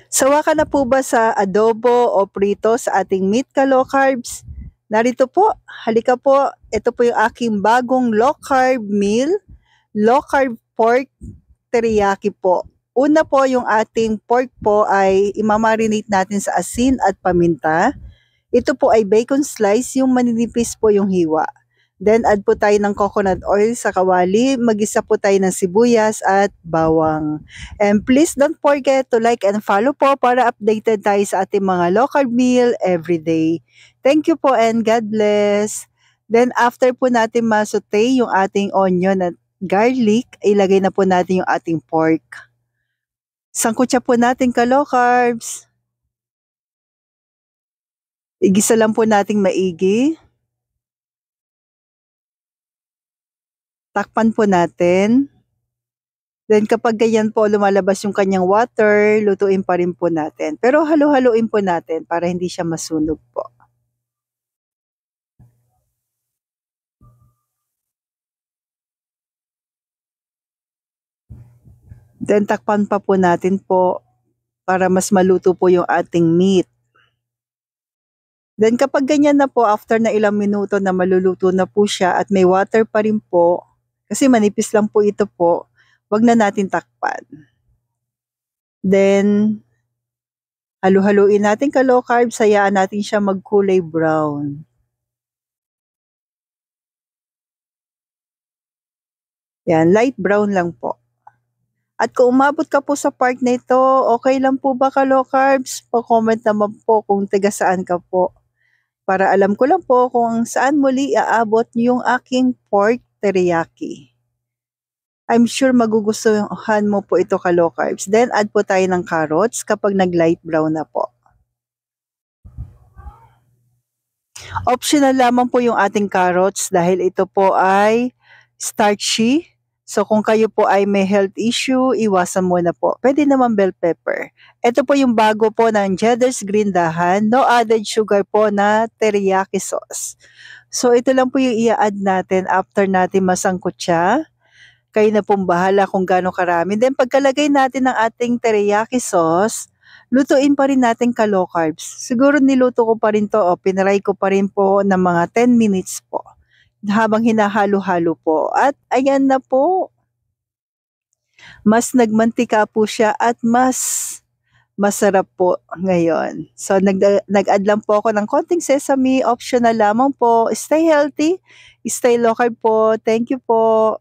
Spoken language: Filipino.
Sawa ka na po ba sa adobo o prito sa ating meat ka low carbs? Narito po, halika po. Ito po yung aking bagong low carb meal, low carb pork teriyaki po. Una po yung ating pork po ay imamarinate natin sa asin at paminta. Ito po ay bacon slice, yung maninipis po yung hiwa. Then add po tayo ng coconut oil sa kawali, magisa po tayo ng sibuyas at bawang. And please don't forget to like and follow po para updated tayo sa ating mga local meal everyday. Thank you po and God bless. Then after po natin masaute yung ating onion at garlic, ilagay na po natin yung ating pork. Sangkutsa po natin ka low carbs. Igisa lang po nating maigi. Takpan po natin. Then kapag ganyan po lumalabas yung kanyang water, lutuin pa rin po natin. Pero halo-haloin po natin para hindi siya masunog po. Then takpan pa po natin po para mas maluto po yung ating meat. Then kapag ganyan na po, after na ilang minuto na maluluto na po siya at may water pa rin po, kasi manipis lang po ito po, wag na natin takpan. Then, halu-haluin natin ka low carb, hayaan natin siya magkulay brown. Yan, light brown lang po. At kung umabot ka po sa part na ito, okay lang po ba ka low carbs? Pa-comment naman po kung taga saan ka po. Para alam ko lang po kung saan muli aabot yung aking pork teriyaki. I'm sure magugustuhan mo po ito ka low carbs. Then add po tayo ng carrots kapag nag-light brown na po. Optional lamang po yung ating carrots dahil ito po ay starchy. So kung kayo po ay may health issue, iwasan muna po. Pwede naman bell pepper. Ito po yung bago po ng Cheddar's Green Dahan, no added sugar po na teriyaki sauce. So ito lang po yung i-add natin after natin masangkot siya. Kayo na pong bahala kung gaano karami. Then pagkalagay natin ng ating teriyaki sauce, lutuin pa rin natin ka low carbs. Siguro niluto ko pa rin to o pinaray ko pa rin po ng mga 10 minutes po habang hinahalo-halo po. At ayan na po, mas nagmantika po siya at mas masarap po ngayon. So nag-add lang po ako ng konting sesame, optional lamang po. Stay healthy, stay low carb po. Thank you po.